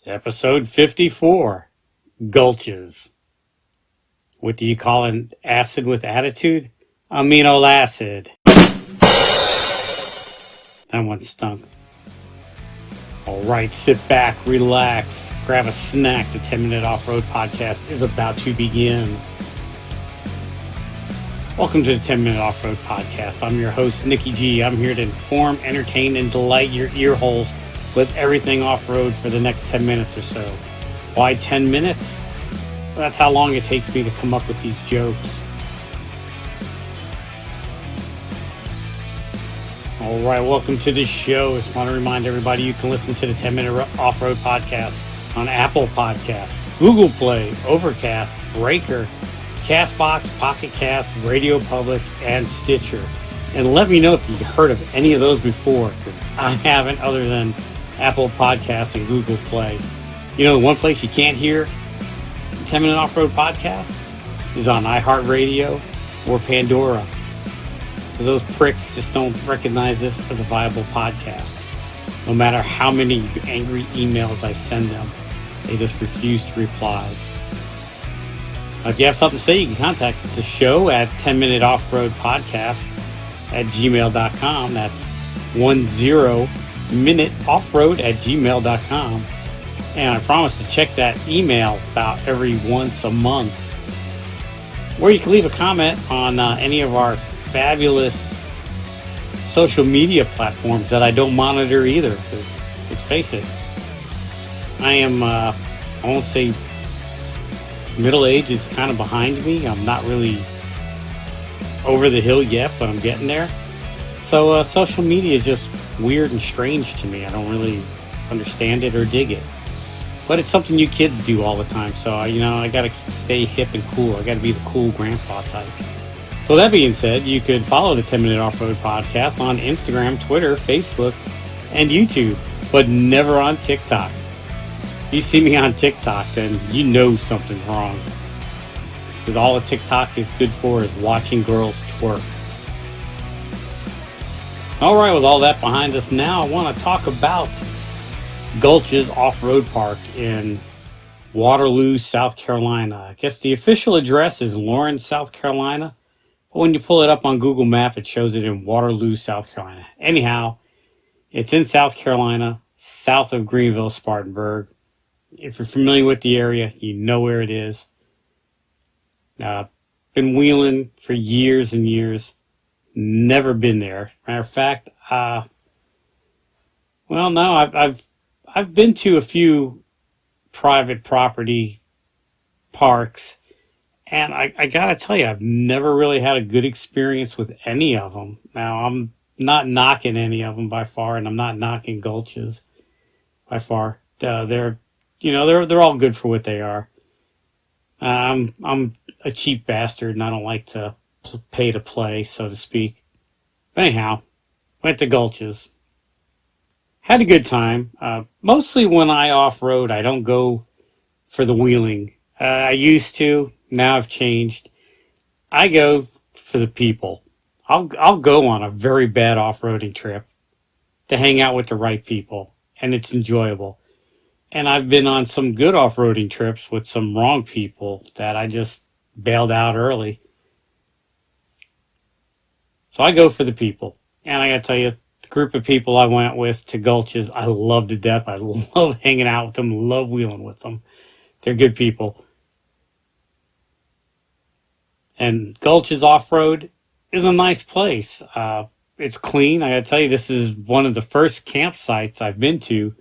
Episode 54, Gulches. What do you call an acid with attitude? Amino acid. That one stunk. Alright, sit back, relax, grab a snack. The 10-Minute Off-Road Podcast is about to begin. Welcome to the 10-Minute Off-Road Podcast. I'm your host, Nikki G. I'm here to inform, entertain, and delight your ear holes with everything off-road for the next 10 minutes or so. Why 10 minutes? Well, that's how long it takes me to come up with these jokes. Alright, welcome to the show. I just want to remind everybody you can listen to the 10-Minute Off-Road Podcast on Apple Podcasts, Google Play, Overcast, Breaker, CastBox, Pocket Cast, Radio Public, and Stitcher. And let me know if you've heard of any of those before, because I haven't, other than Apple Podcasts and Google Play. You know, the one place you can't hear the 10-Minute Off-Road Podcast is on iHeartRadio or Pandora. Because those pricks just don't recognize this as a viable podcast. No matter how many angry emails I send them, they just refuse to reply. If you have something to say, you can contact the show at 10minuteoffroadpodcast@gmail.com. That's 10minuteoffroad@gmail.com. And I promise to check that email about every once a month. Or you can leave a comment on any of our fabulous social media platforms that I don't monitor either. Because let's face it, I am, I won't say middle age is kind of behind me. I'm not really over the hill yet, but I'm getting there. So social media is just weird and strange to me. I don't really understand it or dig it. But it's something you kids do all the time. So, I got to stay hip and cool. I got to be the cool grandpa type. So that being said, you could follow the 10-Minute Off-Road Podcast on Instagram, Twitter, Facebook, and YouTube, but never on TikTok. If you see me on TikTok, then you know something's wrong. Because all a TikTok is good for is watching girls twerk. Alright, with all that behind us now, I want to talk about Gulches Off-Road Park in Waterloo, South Carolina. I guess the official address is Lawrence, South Carolina. But when you pull it up on Google Maps, it shows it in Waterloo, South Carolina. Anyhow, it's in South Carolina, south of Greenville, Spartanburg. If you're familiar with the area, you know where it is. Been wheeling for years and years. Never been there. Matter of fact, I've been to a few private property parks, and I gotta tell you, I've never really had a good experience with any of them. Now, I'm not knocking any of them by far, and I'm not knocking Gulches by far. They're all good for what they are. I'm a cheap bastard, and I don't like to pay to play, so to speak. But anyhow, went to Gulches. Had a good time. Mostly when I off-road, I don't go for the wheeling. I used to. Now I've changed. I go for the people. I'll go on a very bad off-roading trip to hang out with the right people, and it's enjoyable. And I've been on some good off-roading trips with some wrong people that I just bailed out early. So I go for the people. And I gotta tell you, the group of people I went with to Gulches, I love to death. I love hanging out with them, love wheeling with them. They're good people. And Gulches Off-Road is a nice place. It's clean. I gotta tell you, this is one of the first campsites I've been to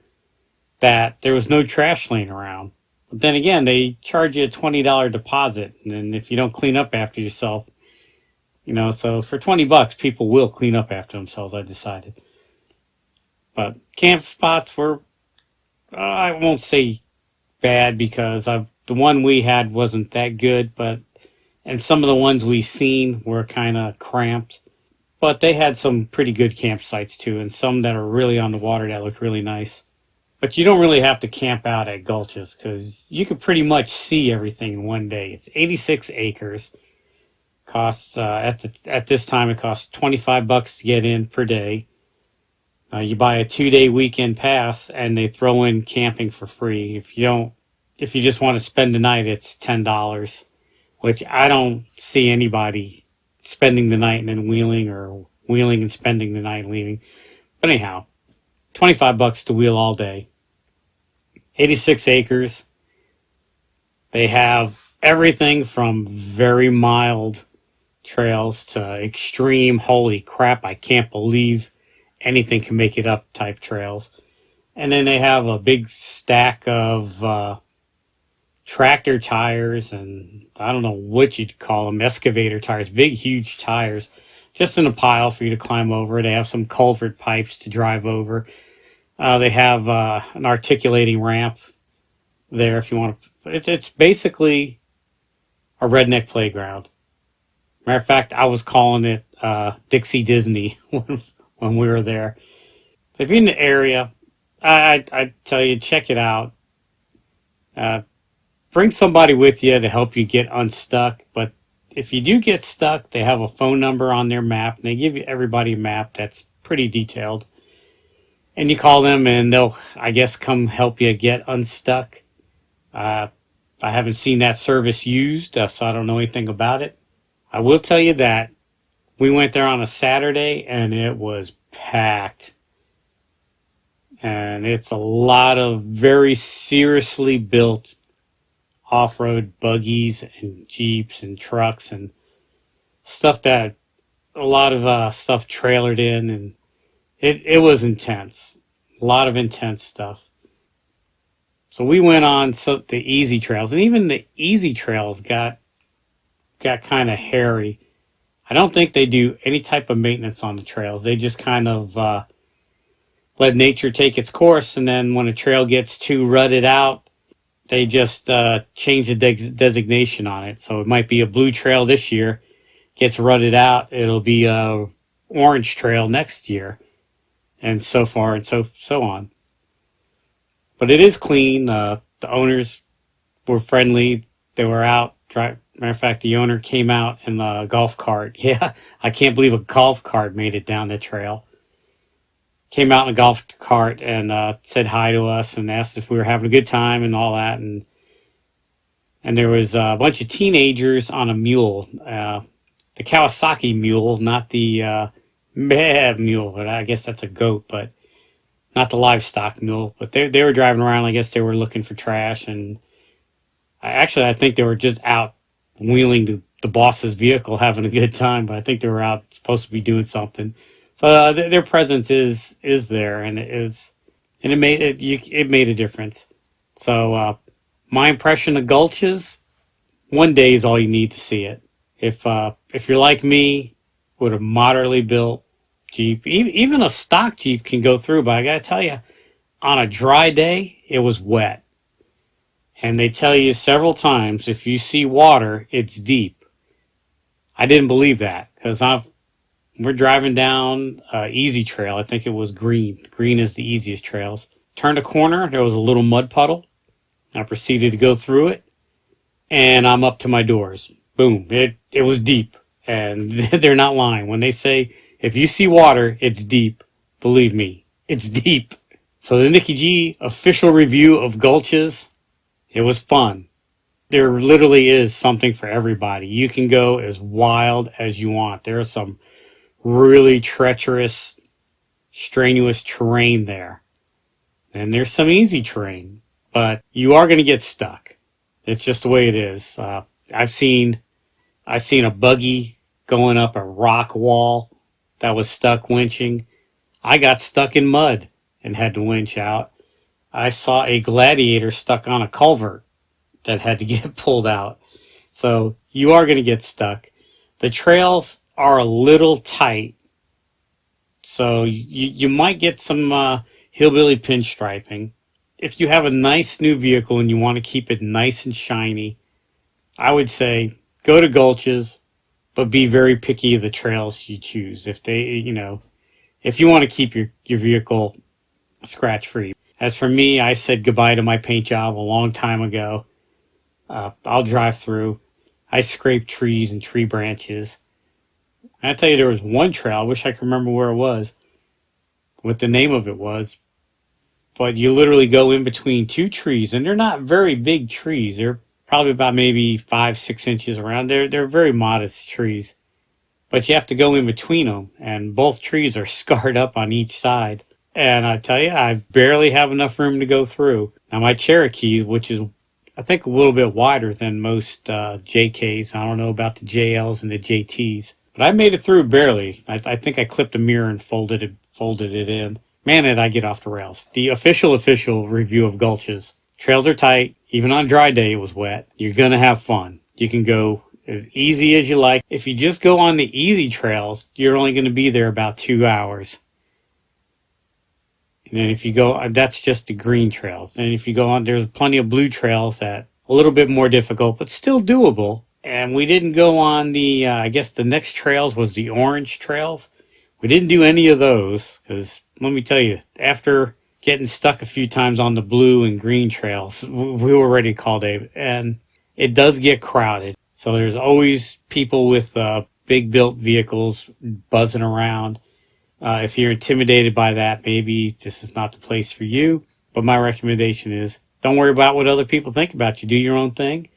that there was no trash laying around. But then again, they charge you a $20 deposit. And if you don't clean up after yourself, so for $20, people will clean up after themselves, I decided. But camp spots were, I won't say bad, because the one we had wasn't that good, and some of the ones we seen were kind of cramped. But they had some pretty good campsites too, and some that are really on the water that look really nice. But you don't really have to camp out at Gulches, because you could pretty much see everything in one day. It's 86 acres. Costs at this time it costs $25 to get in per day. You buy a 2-day weekend pass, and they throw in camping for free. If you just want to spend the night, it's $10, which I don't see anybody spending the night and then wheeling, or wheeling and spending the night and leaving. But anyhow, $25 to wheel all day. 86 acres. They have everything from very mild trails to extreme, holy crap, I can't believe anything can make it up type trails. And then they have a big stack of tractor tires, and I don't know what you'd call them, excavator tires, big, huge tires, just in a pile for you to climb over. They have some culvert pipes to drive over. They have an articulating ramp there if you want to. It's basically a redneck playground. Matter of fact, I was calling it Dixie Disney when we were there. So if you're in the area, I tell you, check it out. Bring somebody with you to help you get unstuck. But if you do get stuck, they have a phone number on their map, and they give everybody a map that's pretty detailed. And you call them, and they'll, I guess, come help you get unstuck. I haven't seen that service used, so I don't know anything about it. I will tell you that we went there on a Saturday, and it was packed. And it's a lot of very seriously built off-road buggies and Jeeps and trucks and stuff, that a lot of stuff trailered in, and it was intense. A lot of intense stuff. So we went on the easy trails, and even the easy trails got kind of hairy. I don't think they do any type of maintenance on the trails. They just kind of let nature take its course, and then when a trail gets too rutted out, they just change the designation on it. So it might be a blue trail this year, gets rutted out, it'll be a orange trail next year, and so far and so on. But it is clean. The owners were friendly. They were out. Matter of fact, the owner came out in a golf cart. Yeah, I can't believe a golf cart made it down the trail. Came out in a golf cart and said hi to us and asked if we were having a good time and all that. And there was a bunch of teenagers on a mule, the Kawasaki mule, not the mule, but I guess that's a goat, but not the livestock mule. But they were driving around. I guess they were looking for trash, and I think they were just out wheeling the boss's vehicle, having a good time. But I think they were out supposed to be doing something. So their presence is there, and it made a difference. So my impression of Gulches, one day is all you need to see it. If you're like me, with a moderately built Jeep, even a stock Jeep can go through. But I gotta tell you, on a dry day, it was wet. And they tell you several times, if you see water, it's deep. I didn't believe that, because we're driving down Easy Trail. I think it was green. Green is the easiest trails. Turned a corner, there was a little mud puddle. I proceeded to go through it, and I'm up to my doors. Boom, it was deep. And they're not lying. When they say, if you see water, it's deep, believe me, it's deep. So the Nikki G official review of Gulches, it was fun. There literally is something for everybody. You can go as wild as you want. There are some really treacherous, strenuous terrain there. And there's some easy terrain, but you are going to get stuck. It's just the way it is. I've seen a buggy going up a rock wall that was stuck winching. I got stuck in mud and had to winch out. I saw a Gladiator stuck on a culvert that had to get pulled out. So you are going to get stuck. The trails are a little tight, so you might get some hillbilly pinstriping. If you have a nice new vehicle and you want to keep it nice and shiny, I would say go to Gulches, but be very picky of the trails you choose. If you want to keep your vehicle scratch free. As for me, I said goodbye to my paint job a long time ago. I'll drive through. I scrape trees and tree branches. I tell you, there was one trail, I wish I could remember where it was, what the name of it was. But you literally go in between two trees, and they're not very big trees. They're probably about maybe 5-6 inches around. They're very modest trees, but you have to go in between them, and both trees are scarred up on each side. And I tell you, I barely have enough room to go through. Now my Cherokee, which is I think a little bit wider than most JKs. I don't know about the JLs and the JTs, but I made it through barely. I think I clipped a mirror and folded it in. Man, did I get off the rails. The official review of Gulches. Trails are tight. Even on dry day, it was wet. You're going to have fun. You can go as easy as you like. If you just go on the easy trails, you're only going to be there about 2 hours. And then if you go, that's just the green trails. And if you go on, there's plenty of blue trails that a little bit more difficult, but still doable. And we didn't go on the, I guess the next trails was the orange trails. We didn't do any of those because let me tell you, after getting stuck a few times on the blue and green trails, we were ready to call David. And it does get crowded. So there's always people with big built vehicles buzzing around. If you're intimidated by that, maybe this is not the place for you. But my recommendation is don't worry about what other people think about you. Do your own thing.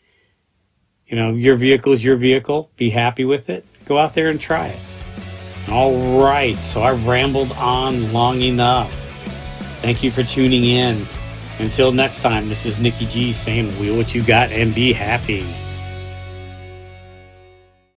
You know, your vehicle is your vehicle. Be happy with it. Go out there and try it. All right, so I rambled on long enough. Thank you for tuning in. Until next time, this is Nikki G saying, wheel what you got and be happy.